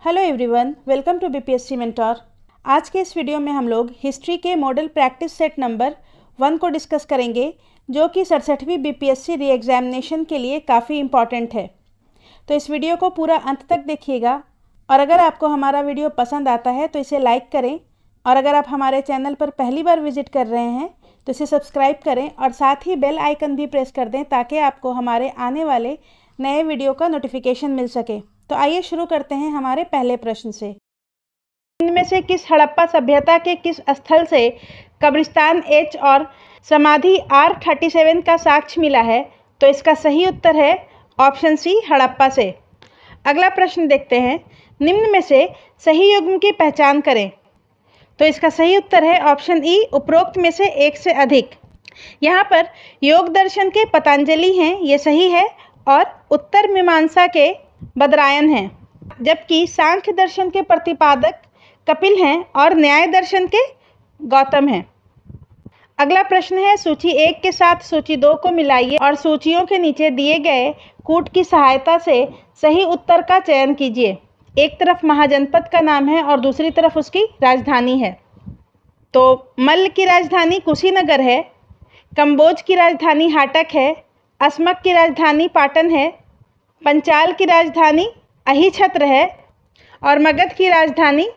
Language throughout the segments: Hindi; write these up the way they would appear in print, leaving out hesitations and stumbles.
Hello everyone, welcome to BPSC mentor. आज के इस वीडियो में हम लोग हिस्ट्री के मॉडल प्रैक्टिस सेट नंबर 1 को डिस्कस करेंगे, जो कि 67वीं बीपीएससी री एग्जामिनेशन के लिए काफ़ी इम्पॉर्टेंट है। तो इस वीडियो को पूरा अंत तक देखिएगा और अगर आपको हमारा वीडियो पसंद आता है तो इसे लाइक करें और अगर आप हमारे चैनल पर पहली बार विजिट कर रहे हैं तो इसे सब्सक्राइब करें और साथ ही बेल आइकन भी प्रेस कर दें ताकि आपको हमारे आने वाले नए वीडियो का नोटिफिकेशन मिल सके। तो आइए शुरू करते हैं हमारे पहले प्रश्न से। इनमें से किस हड़प्पा सभ्यता के किस स्थल से कब्रिस्तान H और समाधि R37 का साक्ष्य मिला है? तो इसका सही उत्तर है ऑप्शन सी, हड़प्पा से। अगला प्रश्न देखते हैं, निम्न में से सही युग्म की पहचान करें। तो इसका सही उत्तर है ऑप्शन ई, उपरोक्त में से एक से अधिक। यहाँ पर योग दर्शन के पतंजलि हैं, ये सही है, और उत्तर मीमांसा के बदरायन हैं, जबकि सांख्य दर्शन के प्रतिपादक कपिल हैं और न्याय दर्शन के गौतम हैं। अगला प्रश्न है, सूची 1 के साथ सूची 2 को मिलाइए और सूचियों के नीचे दिए गए कूट की सहायता से सही उत्तर का चयन कीजिए। एक तरफ महाजनपद का नाम है और दूसरी तरफ उसकी राजधानी है। तो मल्ल की राजधानी कुशीनगर है, कंबोज की राजधानी हाटक है, असमक की राजधानी पाटन है, पंचाल की राजधानी अहिछत्र है और मगध की राजधानी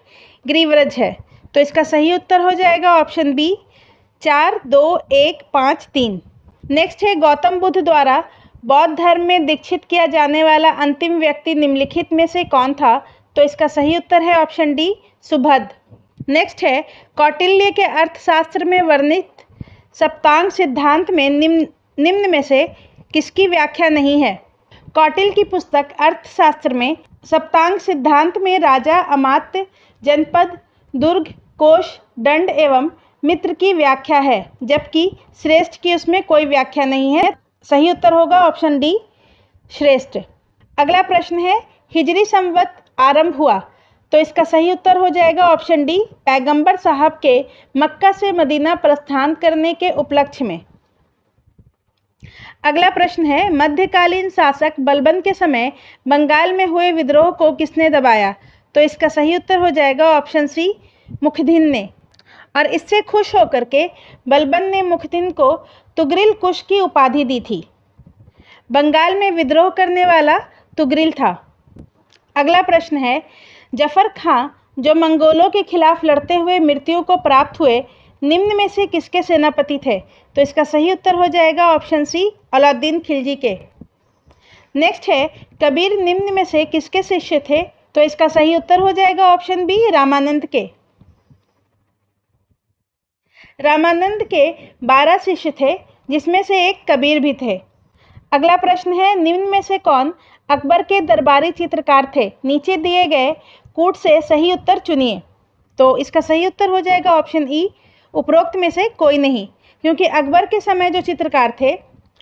गिरिव्रज है। तो इसका सही उत्तर हो जाएगा ऑप्शन बी, 4, 2, 1, 5, 3। नेक्स्ट है, गौतम बुद्ध द्वारा बौद्ध धर्म में दीक्षित किया जाने वाला अंतिम व्यक्ति निम्नलिखित में से कौन था? तो इसका सही उत्तर है ऑप्शन डी, सुभद। नेक्स्ट है, कौटिल्य के अर्थशास्त्र में वर्णित सप्तांग सिद्धांत में निम्न में से किसकी व्याख्या नहीं है? कौटिल्य की पुस्तक अर्थशास्त्र में सप्तांग सिद्धांत में राजा, अमात्य, जनपद, दुर्ग, कोश, दंड एवं मित्र की व्याख्या है, जबकि श्रेष्ठ की उसमें कोई व्याख्या नहीं है। सही उत्तर होगा ऑप्शन डी, श्रेष्ठ। अगला प्रश्न है, हिजरी संवत आरंभ हुआ? तो इसका सही उत्तर हो जाएगा ऑप्शन डी, पैगंबर साहब के मक्का से मदीना प्रस्थान करने के उपलक्ष्य में। अगला प्रश्न है, मध्यकालीन शासक बलबन के समय बंगाल में हुए विद्रोह को किसने दबाया? तो इसका सही उत्तर हो जाएगा ऑप्शन सी, मुखदिन ने। और इससे खुश होकर के बलबन ने मुखदिन को तुगरिल कुश की उपाधि दी थी। बंगाल में विद्रोह करने वाला तुगरिल था। अगला प्रश्न है, जफर खां जो मंगोलों के खिलाफ लड़ते हुए मृत्यु को प्राप्त हुए, निम्न में से किसके सेनापति थे? तो इसका सही उत्तर हो जाएगा ऑप्शन सी, अलाउद्दीन खिलजी के। नेक्स्ट है, कबीर निम्न में से किसके शिष्य थे? तो इसका सही उत्तर हो जाएगा ऑप्शन बी, रामानंद के। रामानंद के 12 शिष्य थे, जिसमें से एक कबीर भी थे। अगला प्रश्न है, निम्न में से कौन अकबर के दरबारी चित्रकार थे? नीचे दिए गए कूट से सही उत्तर चुनिए। तो इसका सही उत्तर हो जाएगा ऑप्शन ई, उपरोक्त में से कोई नहीं, क्योंकि अकबर के समय जो चित्रकार थे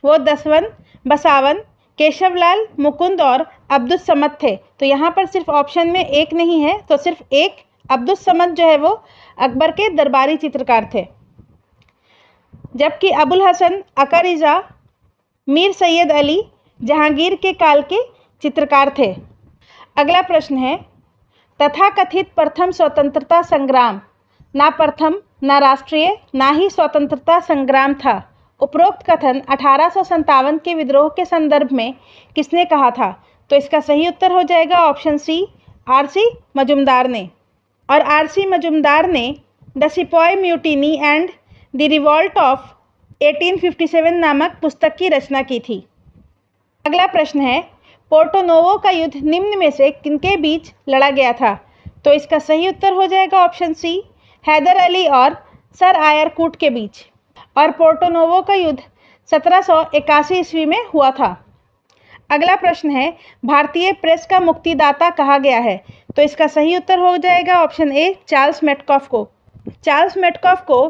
वो दसवन, बसावन, केशवलाल, मुकुंद और अब्दुस समद थे। तो यहाँ पर सिर्फ ऑप्शन में एक नहीं है, तो सिर्फ एक अब्दुस समद जो है वो अकबर के दरबारी चित्रकार थे, जबकि अबुल हसन, अकरिजा, मीर सैयद अली जहांगीर के काल के चित्रकार थे। अगला प्रश्न है, तथाकथित प्रथम स्वतंत्रता संग्राम ना प्रथम, ना राष्ट्रीय, ना ही स्वतंत्रता संग्राम था। उपरोक्त कथन 1857 के विद्रोह के संदर्भ में किसने कहा था? तो इसका सही उत्तर हो जाएगा ऑप्शन सी, आरसी मजुमदार ने। और आरसी मजुमदार ने the sepoy mutiny and the revolt of 1857 नामक पुस्तक की रचना की थी। अगला प्रश्न है, पोर्टो नोवो का युद्ध निम्न में से किनके बीच लड़ा गया था? तो इसका सही उत्तर हो जाएगा ऑप्शन सी, हैदर अली और सर आयरकूट के बीच। और पोर्टो नोवो का युद्ध 1781 ईस्वी में हुआ था। अगला प्रश्न है, भारतीय प्रेस का मुक्तिदाता कहा गया है? तो इसका सही उत्तर हो जाएगा ऑप्शन ए, चार्ल्स मेटकॉफ को। चार्ल्स मेटकॉफ को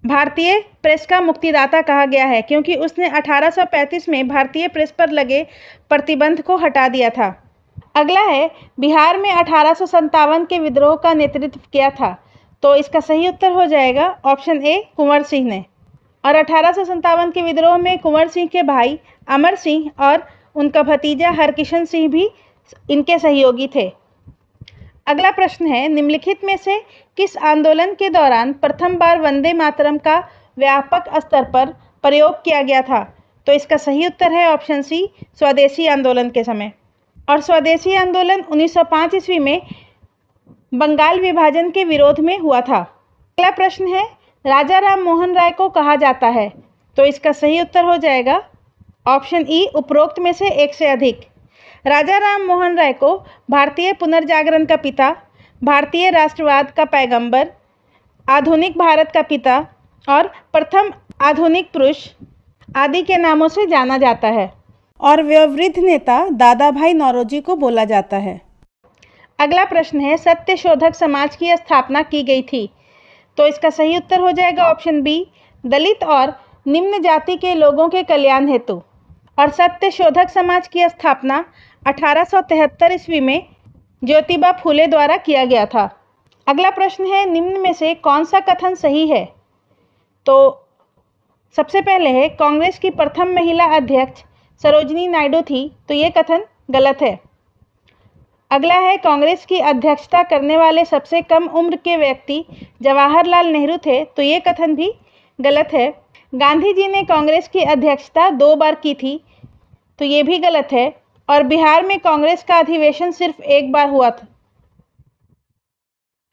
भारतीय प्रेस का मुक्तिदाता कहा गया है, क्योंकि उसने 1835 में भारतीय प्रेस पर लगे प्रतिबंध को हटा दिया था। अगला है, बिहार में 1857 के विद्रोह का नेतृत्व किया था? तो इसका सही उत्तर हो जाएगा ऑप्शन ए, कुंवर सिंह ने। और 1857 के विद्रोह में कुंवर सिंह के भाई अमर सिंह और उनका भतीजा हरकिशन सिंह भी इनके सहयोगी थे। अगला प्रश्न है, निम्नलिखित में से किस आंदोलन के दौरान प्रथम बार वंदे मातरम का व्यापक स्तर पर प्रयोग किया गया था? तो इसका सही उत्तर है ऑप्शन सी, स्वदेशी आंदोलन के समय। और स्वदेशी आंदोलन 1905 ईस्वी में बंगाल विभाजन के विरोध में हुआ था। अगला प्रश्न है, राजा राम मोहन राय को कहा जाता है? तो इसका सही उत्तर हो जाएगा ऑप्शन ई, उपरोक्त में से एक से अधिक। राजा राम मोहन राय को भारतीय पुनर्जागरण का पिता, भारतीय राष्ट्रवाद का पैगंबर, आधुनिक भारत का पिता और प्रथम आधुनिक पुरुष आदि के नामों से जाना जाता है और वयोवृद्ध नेता दादा भाई नौरोजी को बोला जाता है। अगला प्रश्न है, सत्यशोधक समाज की स्थापना की गई थी? तो इसका सही उत्तर हो जाएगा ऑप्शन बी, दलित और निम्न जाति के लोगों के कल्याण हेतु। और सत्यशोधक समाज की स्थापना 1873 ईस्वी में ज्योतिबा फूले द्वारा किया गया था। अगला प्रश्न है, निम्न में से कौन सा कथन सही है? तो सबसे पहले है, कांग्रेस की प्रथम महिला अध्यक्ष सरोजिनी नायडू थी, तो ये कथन गलत है। अगला है, कांग्रेस की अध्यक्षता करने वाले सबसे कम उम्र के व्यक्ति जवाहरलाल नेहरू थे, तो ये कथन भी गलत है। गांधी जी ने कांग्रेस की अध्यक्षता 2 बार की थी, तो ये भी गलत है। और बिहार में कांग्रेस का अधिवेशन सिर्फ 1 बार हुआ था,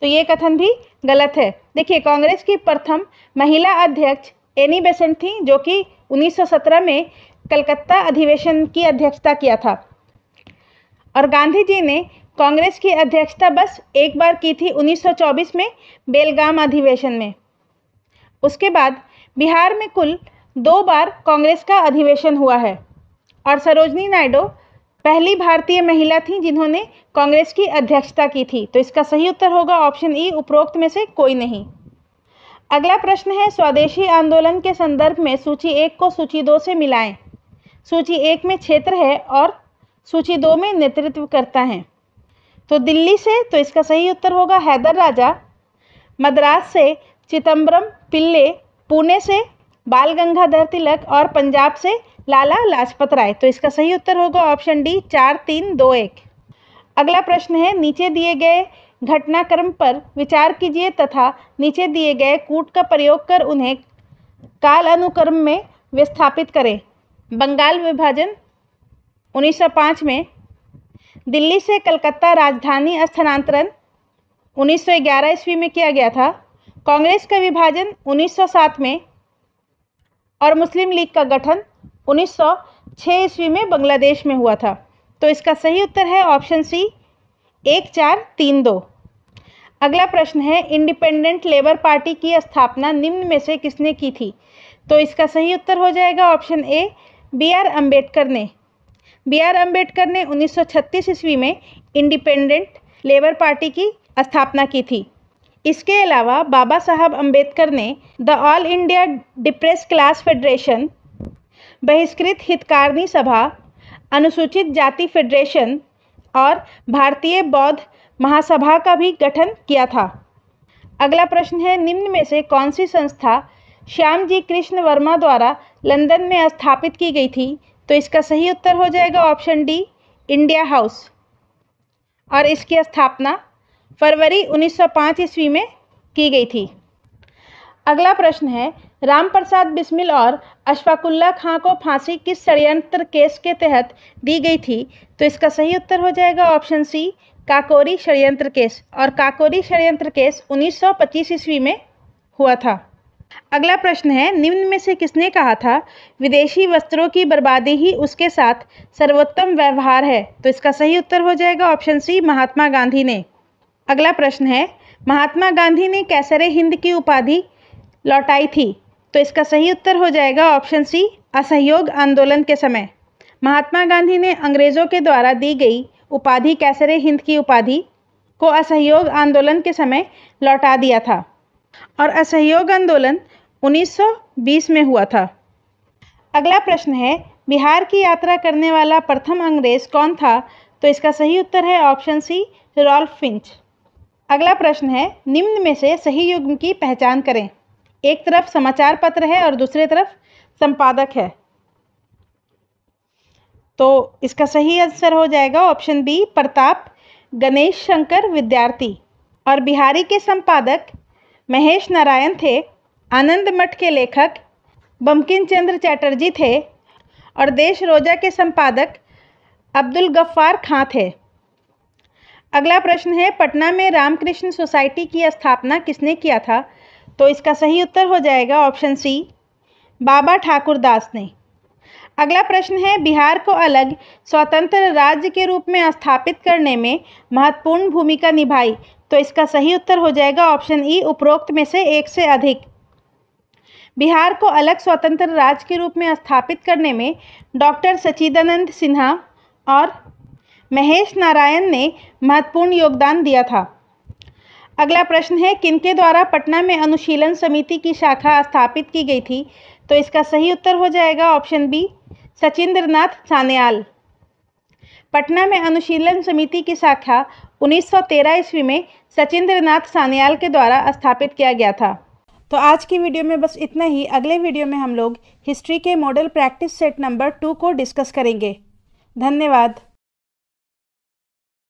तो ये कथन भी गलत है। देखिए, कांग्रेस की प्रथम महिला अध्यक्ष एनी बेसेंट थी, जो कि 1917 में कलकत्ता अधिवेशन की अध्यक्षता किया था। और गांधी जी ने कांग्रेस की अध्यक्षता बस 1 बार की थी, 1924 में बेलगाम अधिवेशन में। उसके बाद बिहार में कुल 2 बार कांग्रेस का अधिवेशन हुआ है। और सरोजिनी नायडू पहली भारतीय महिला थी जिन्होंने कांग्रेस की अध्यक्षता की थी, तो इसका सही उत्तर होगा ऑप्शन ई, उपरोक्त में से कोई नहीं। अगला प्रश्न है, स्वदेशी आंदोलन के संदर्भ में सूची 1 को सूची 2 से मिलाएं। सूची 1 में क्षेत्र है और सूची 2 में नेतृत्व करता है। तो दिल्ली से, तो इसका सही उत्तर होगा हैदर राजा, मद्रास से चिदम्बरम पिल्ले, पुणे से बाल गंगाधर तिलक और पंजाब से लाला लाजपत राय, तो इसका सही उत्तर होगा ऑप्शन डी, 4, 3, 2, 1। अगला प्रश्न है, नीचे दिए गए घटनाक्रम पर विचार कीजिए तथा नीचे दिए गए कूट का प्रयोग कर उन्हें काल अनुक्रम में विस्थापित करें। बंगाल विभाजन 1905 में, दिल्ली से कलकत्ता राजधानी स्थानांतरण 1911 ईस्वी में किया गया था, कांग्रेस का विभाजन 1907 में और मुस्लिम लीग का गठन 1906 ईस्वी में बांग्लादेश में हुआ था। तो इसका सही उत्तर है ऑप्शन सी, 1, 4, 3, 2। अगला प्रश्न है, इंडिपेंडेंट लेबर पार्टी की स्थापना निम्न में से किसने की थी? तो इसका सही उत्तर हो जाएगा ऑप्शन ए, B.R. अम्बेडकर ने। B.R. अम्बेडकर ने 1936 ईस्वी में इंडिपेंडेंट लेबर पार्टी की स्थापना की थी। इसके अलावा बाबा साहब अम्बेडकर ने the all India depress class federation, बहिष्कृत हितकारिणी सभा, अनुसूचित जाति फेडरेशन और भारतीय बौद्ध महासभा का भी गठन किया था। अगला प्रश्न है, निम्न में से कौन सी संस्था श्यामजी कृष्ण वर्मा द्वारा लंदन में स्थापित की गई थी? तो इसका सही उत्तर हो जाएगा ऑप्शन डी, इंडिया हाउस। और इसकी स्थापना फरवरी 1905 ईस्वी में की गई थी। अगला प्रश्न है, रामप्रसाद बिस्मिल और अशफाकुल्ला खां को फांसी किस षड्यंत्र केस के तहत दी गई थी? तो इसका सही उत्तर हो जाएगा ऑप्शन सी, काकोरी षड्यंत्र केस। और काकोरी षड्यंत्र केस 1925 ईस्वी में हुआ था। अगला प्रश्न है, निम्न में से किसने कहा था विदेशी वस्त्रों की बर्बादी ही उसके साथ सर्वोत्तम व्यवहार है? तो इसका सही उत्तर हो जाएगा ऑप्शन सी, महात्मा गांधी ने। अगला प्रश्न है, महात्मा गांधी ने कैसरे हिंद की उपाधि लौटाई थी? तो इसका सही उत्तर हो जाएगा ऑप्शन सी, असहयोग आंदोलन के समय। महात्मा गांधी ने अंग्रेजों के द्वारा दी गई उपाधि कैसरे हिंद की उपाधि को असहयोग आंदोलन के समय लौटा दिया था। और असहयोग आंदोलन 1920 में हुआ था। अगला प्रश्न है, बिहार की यात्रा करने वाला प्रथम अंग्रेज कौन था? तो इसका सही उत्तर है ऑप्शन सी, रॉल्फ फिंच। अगला प्रश्न है, निम्न में से सही युग्म की पहचान करें। एक तरफ समाचार पत्र है और दूसरी तरफ संपादक है, तो इसका सही आंसर हो जाएगा ऑप्शन बी, प्रताप गणेश शंकर विद्यार्थी। और बिहारी के संपादक महेश नारायण थे। आनंद मठ के लेखक बंकिम चंद्र चटर्जी थे। और देश रोजा के संपादक अब्दुल गफ्फार खां थे। अगला प्रश्न है, पटना में रामकृष्ण सोसाइटी की स्थापना किसने किया था? तो इसका सही उत्तर हो जाएगा ऑप्शन सी, बाबा ठाकुर दास ने। अगला प्रश्न है, बिहार को अलग स्वतंत्र राज्य के रूप में स्थापित करने में महत्वपूर्ण भूमिका निभाई। तो इसका सही उत्तर हो जाएगा ऑप्शन ई, उपरोक्त में से एक से अधिक। बिहार को अलग स्वतंत्र राज्य के रूप में स्थापित करने में डॉक्टर सच्चिदानंद सिन्हा और महेश नारायण ने महत्वपूर्ण योगदान दिया था। अगला प्रश्न है, किनके द्वारा पटना में अनुशीलन समिति की शाखा स्थापित की गई थी? तो इसका सही उत्तर हो जाएगा ऑप्शन बी, सचिंद्रनाथ सान्याल। पटना में अनुशीलन समिति की शाखा 1913 ईस्वी में सचिंद्रनाथ सान्याल के द्वारा स्थापित किया गया था। तो आज की वीडियो में बस इतना ही। अगले वीडियो में हम लोग हिस्ट्री के मॉडल प्रैक्टिस सेट नंबर 2 को डिस्कस करेंगे। धन्यवाद।